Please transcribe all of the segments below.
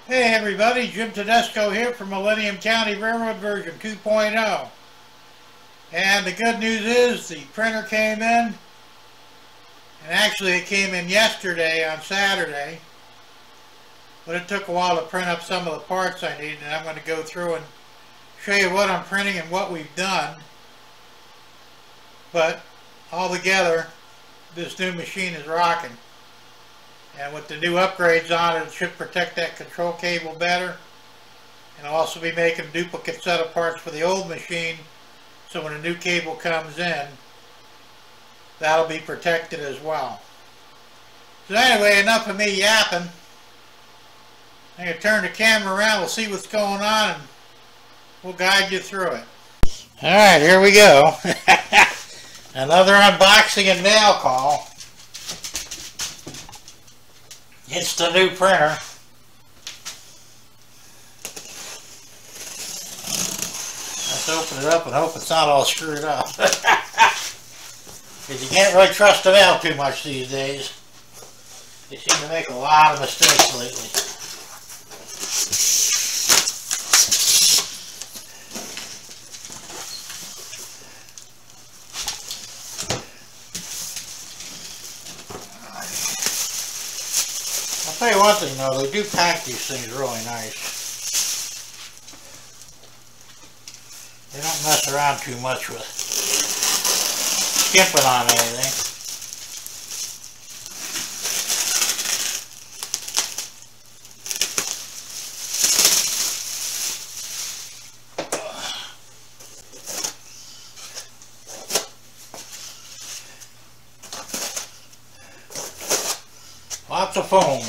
Hey everybody, Jim Tedesco here from Millennium County Railroad version 2.0. And the good news is the printer came in, and actually it came in yesterday on Saturday, but it took a while to print up some of the parts I needed, and I'm going to go through and show you what I'm printing and what we've done. But altogether, this new machine is rocking. And with the new upgrades on it, it should protect that control cable better. And I'll also be making a duplicate set of parts for the old machine, so when a new cable comes in, that'll be protected as well. So anyway, enough of me yapping. I'm going to turn the camera around, we'll see what's going on, and we'll guide you through it. Alright, here we go. Another unboxing and mail call. It's the new printer. Let's open it up and hope it's not all screwed up. Because you can't really trust the mail too much these days. They seem to make a lot of mistakes lately. I'll tell you one thing though, they do pack these things really nice. They don't mess around too much with skimping on anything. Lots of foam.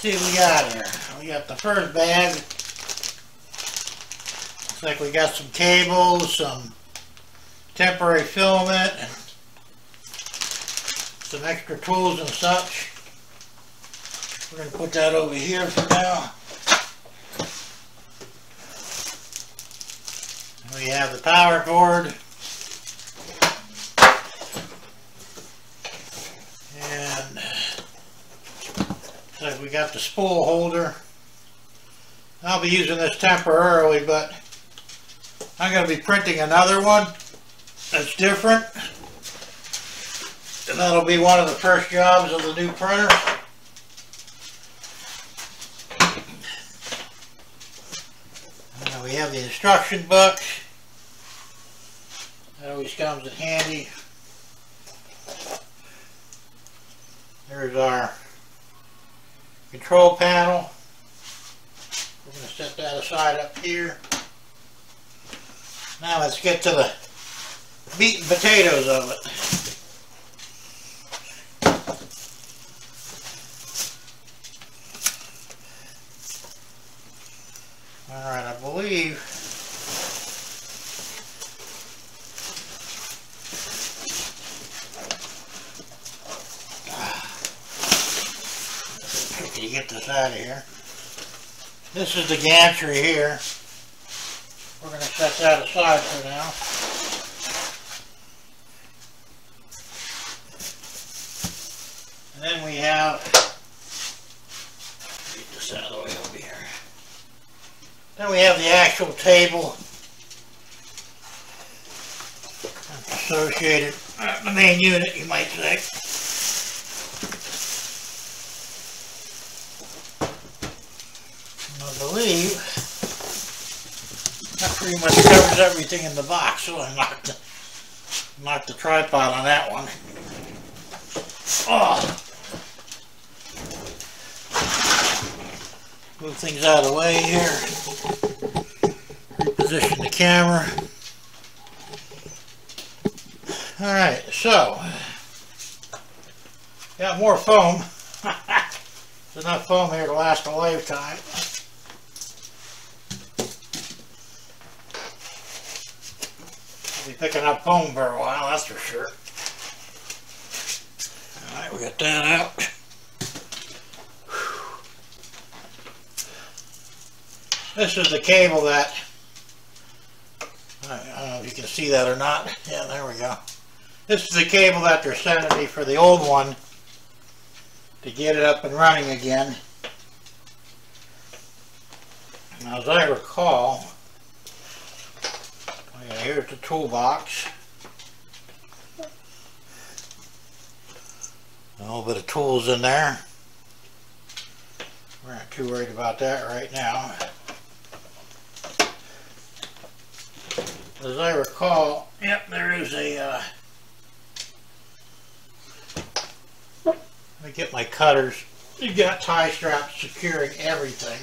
See what we got here. We got the first bag. Looks like we got some cables, some temporary filament, and some extra tools and such. We're going to put that over here for now. We have the power cord. And looks like we got the spool holder. I'll be using this temporarily, but I'm going to be printing another one that's different. And that'll be one of the first jobs of the new printer. And we have the instruction book. That always comes in handy. There's our control panel. We're going to set that aside up here. Now let's get to the meat and potatoes of it. Alright, I believe tricky to get this out of here. This is the gantry here. We're going to set that aside for now. And then we have, get this out of the way over here. Then we have the actual table associated, the main unit you might say. I believe that pretty much covers everything in the box, so I knocked the tripod on that one. Oh. Move things out of the way here. Reposition the camera. Alright, so got more foam. There's enough foam here to last a lifetime. We'll be picking up foam for a while, that's for sure. Alright, we got that out. This is the cable that, I don't know if you can see that or not. Yeah, there we go. This is the cable that they're sending me for the old one to get it up and running again. Now, as I recall, here's the toolbox. A little bit of tools in there. We're not too worried about that right now. As I recall, yep, there is a, let me get my cutters. You've got tie straps securing everything.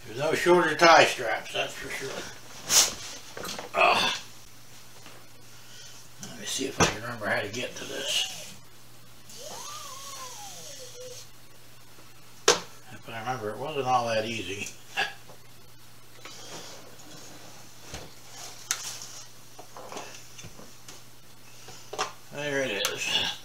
There's no shortage of tie straps, that's for sure. Let me see if I can remember how to get to this. If I remember, it wasn't all that easy. There it is.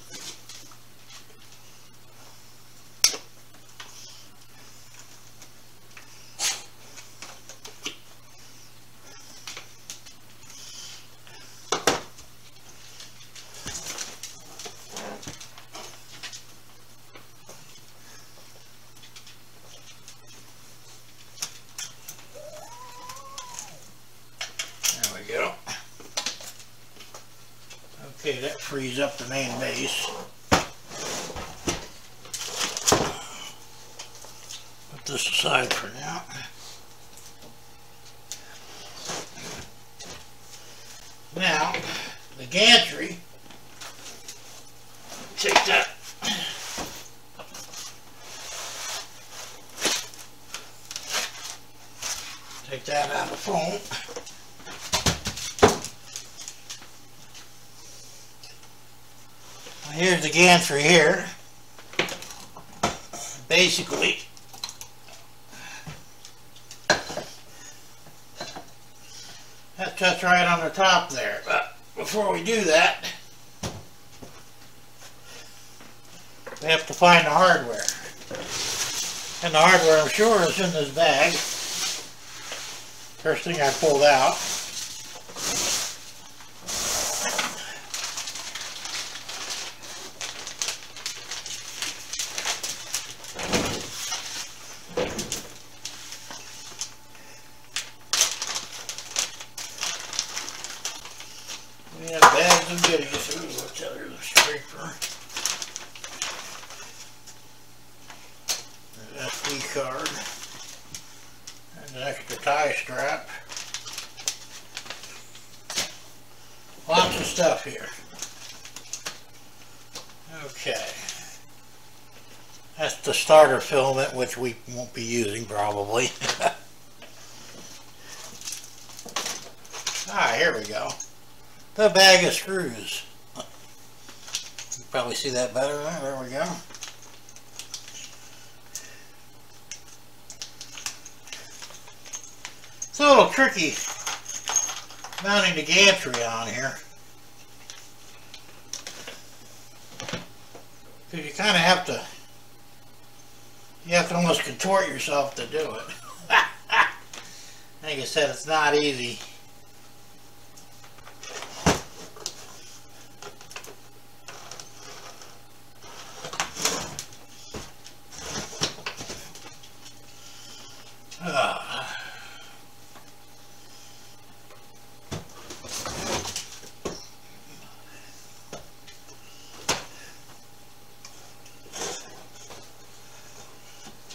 Okay, that frees up the main base. Put this aside for now. Now, the gantry, take that. Take that out of the foam. Here's the gantry here. Basically, that sits right on the top there. But before we do that, we have to find the hardware. And the hardware, I'm sure, is in this bag. First thing I pulled out. We have bags of goodies. Ooh, what's that? There's a scraper. There's an SD card. And an extra tie strap. Lots of stuff here. Okay. That's the starter filament, which we won't be using probably. Here we go. The bag of screws. You can probably see that better there. There we go. It's a little tricky mounting the gantry on here, because you kind of have to, almost contort yourself to do it. Like I said, it's not easy.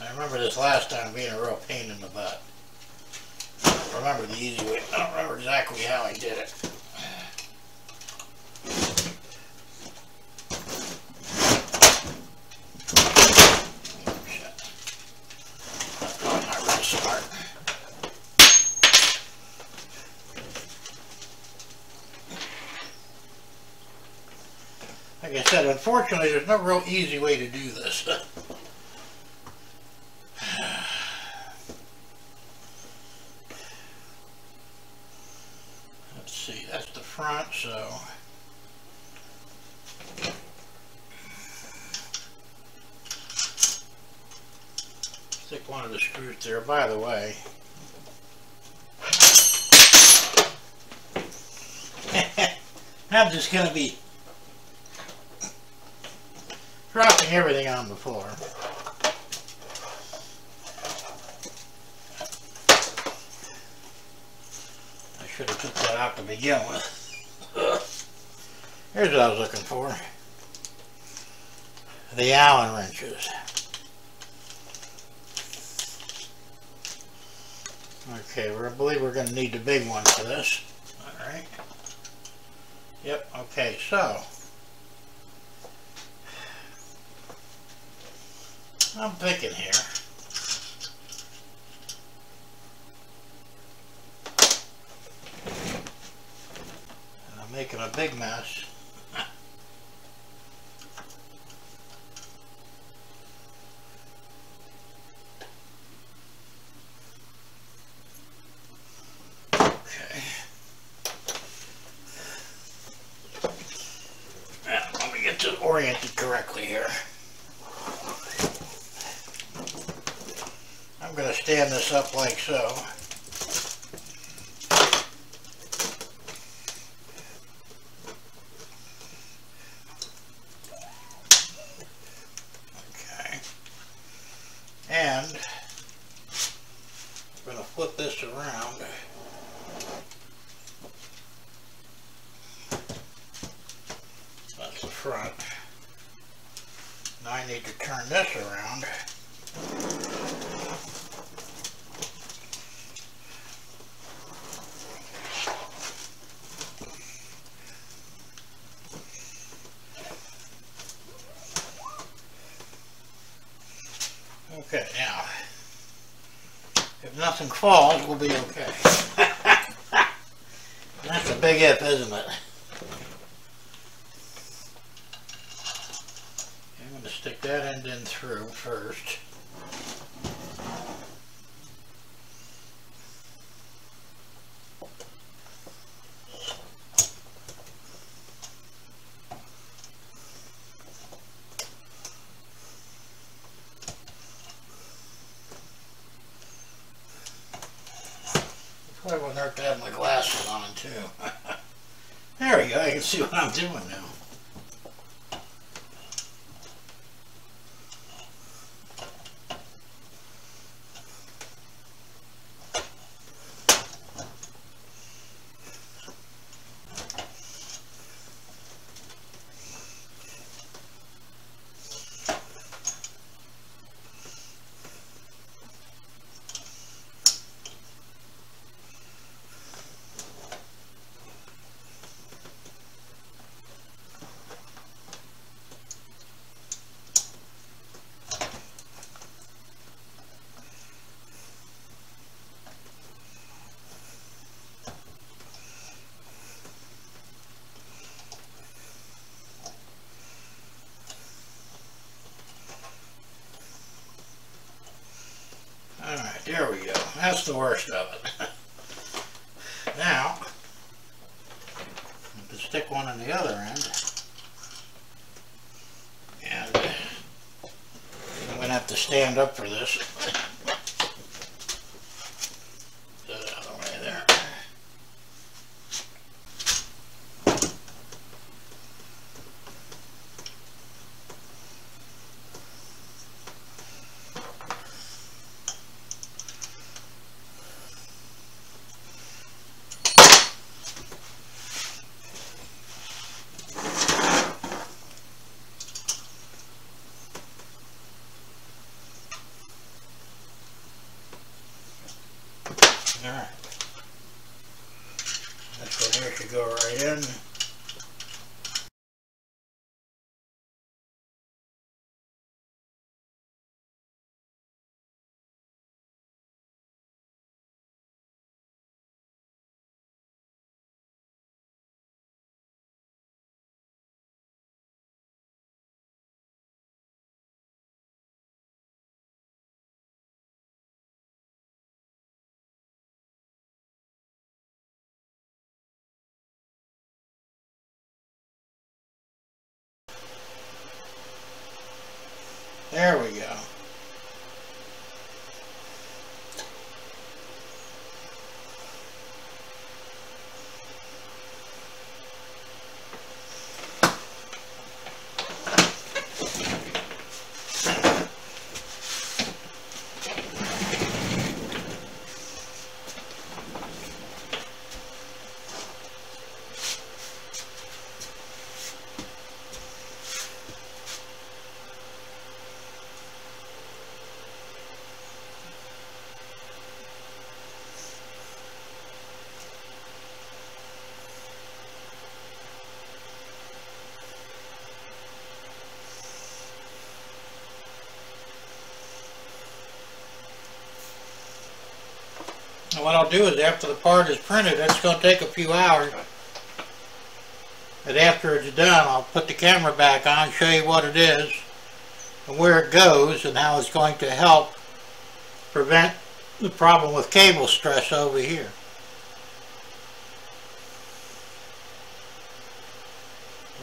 I remember this last time being a real pain in the butt. I don't remember the easy way. I don't remember exactly how I did it. I'm not real smart. Like I said, unfortunately, there's no real easy way to do this. Let's see, that's the front, so Stick one of the screws there. By the way, I'm just going to be dropping everything on the floor. I should have took that out to begin with. Here's what I was looking for. The Allen wrenches. Okay, I believe we're going to need the big one for this. Alright. Yep, okay, so I'm thinking here. And I'm making a big mess. Oriented correctly here. I'm going to stand this up like so. Okay. And I'm going to flip this around. That's the front. Now I need to turn this around. Okay, now, if nothing falls, we'll be okay. That's a big if, isn't it? I'm going to stick that end in through first. Probably wouldn't hurt to have my glasses on too. There we go, I can see what I'm doing now. Alright, there we go. That's the worst of it. Now, I'm going to stick one on the other end. And I'm going to have to stand up for this. Get it out of the way there. Alright. This one here should go right in. There we go. And what I'll do is after the part is printed, that's going to take a few hours. But after it's done, I'll put the camera back on, show you what it is, and where it goes, and how it's going to help prevent the problem with cable stress over here.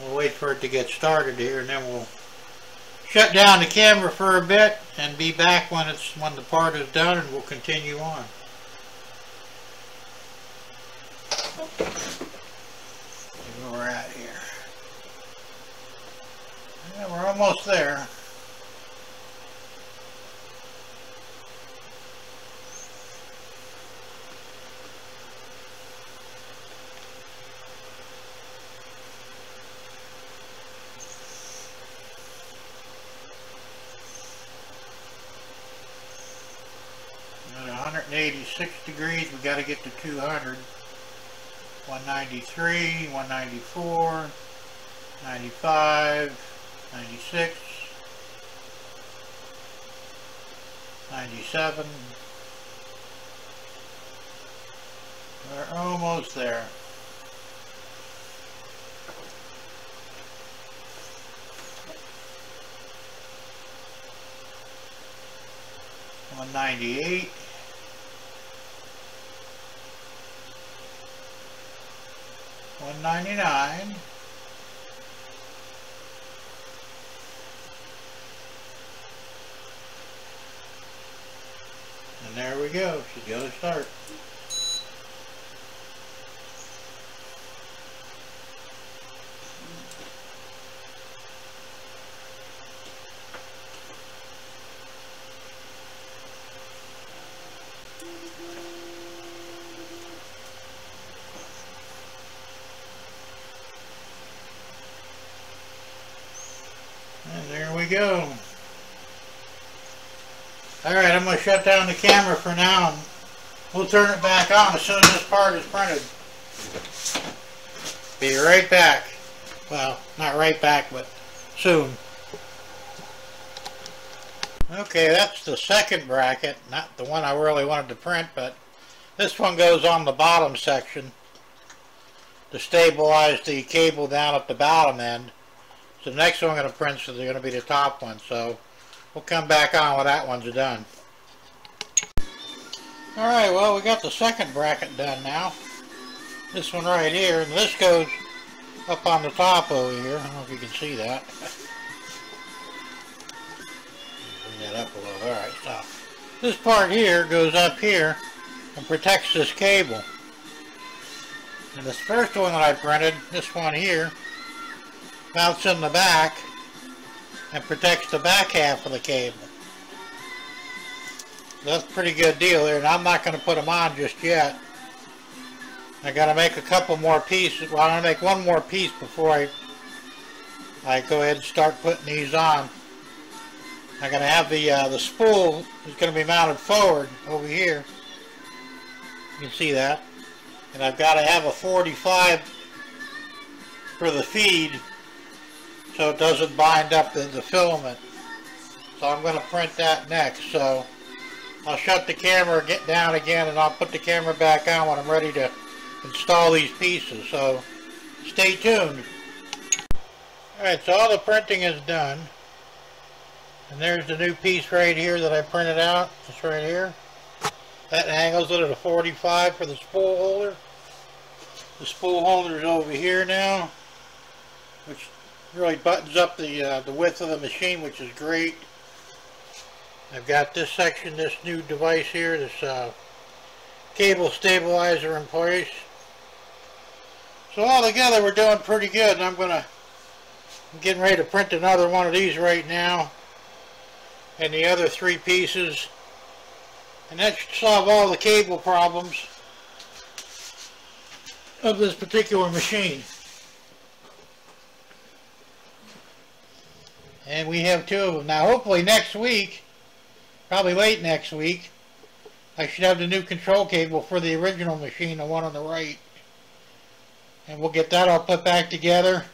We'll wait for it to get started here, and then we'll shut down the camera for a bit and be back when the part is done, and we'll continue on. See where we're at here. Yeah, we're almost there. At 186 degrees, we got to get to 200. 193, 194, 95, 96, 97. We're almost there. One 98. 199, and there we go. Should go to start. And there we go. Alright, I'm going to shut down the camera for now, and we'll turn it back on as soon as this part is printed. Be right back. Well, not right back, but soon. Okay, that's the second bracket, not the one I really wanted to print, but this one goes on the bottom section to stabilize the cable down at the bottom end. So the next one I'm going to print is going to be the top one, so we'll come back on when that one's done. Alright, well, we got the second bracket done now. This one right here, and this goes up on the top over here. I don't know if you can see that. Bring that up a little. Alright, so this part here goes up here and protects this cable. And this first one that I printed, this one here, mounts in the back and protects the back half of the cable. That's a pretty good deal there, and I'm not going to put them on just yet. I got to make a couple more pieces. Well, I'm going to make one more piece before I go ahead and start putting these on. I'm going to have the spool is going to be mounted forward over here. You can see that. And I've got to have a 45 for the feed, so it doesn't bind up the filament. So I'm going to print that next. So I'll shut the camera, get down again, and I'll put the camera back on when I'm ready to install these pieces. So stay tuned. Alright, so all the printing is done. And there's the new piece right here that I printed out. It's right here. That angles it at a 45 for the spool holder. The spool holder is over here now, which really buttons up the width of the machine, which is great. I've got this section, this new device here, this cable stabilizer in place. So all together we're doing pretty good, and I'm getting ready to print another one of these right now, and the other three pieces, and that should solve all the cable problems of this particular machine. And we have two of them. Now hopefully next week, probably late next week, I should have the new control cable for the original machine, the one on the right. And we'll get that all put back together.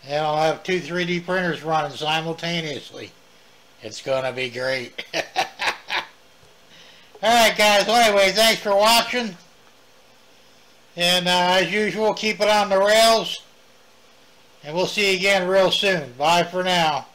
And I'll have two 3D printers running simultaneously. It's going to be great. Alright guys, well anyway, thanks for watching. And as usual, keep it on the rails. And we'll see you again real soon. Bye for now.